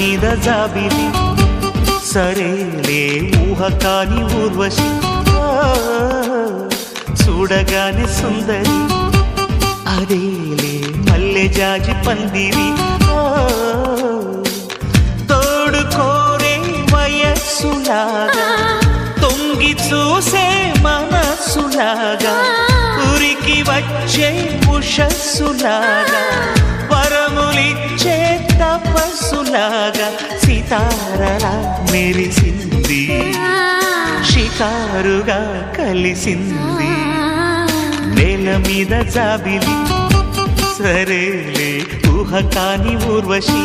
మీద జాబిలి సరేలే ఊహ కాని ఊర్వశి చూడగానే సుందరి అదేలే మల్లె జాజి పందిరి తోడు కోరే వయస్సులాగా తొంగి చూసే మనస్సులాగా ఉరికి వచ్చే ఉషస్సులాగా వరములిచ్చే తపస్సులాగా సితారలా మెరిసింది షికారుగా కలిసింది నేల మీద జాబిలి సరేలే ఊహ కాని ఊర్వశి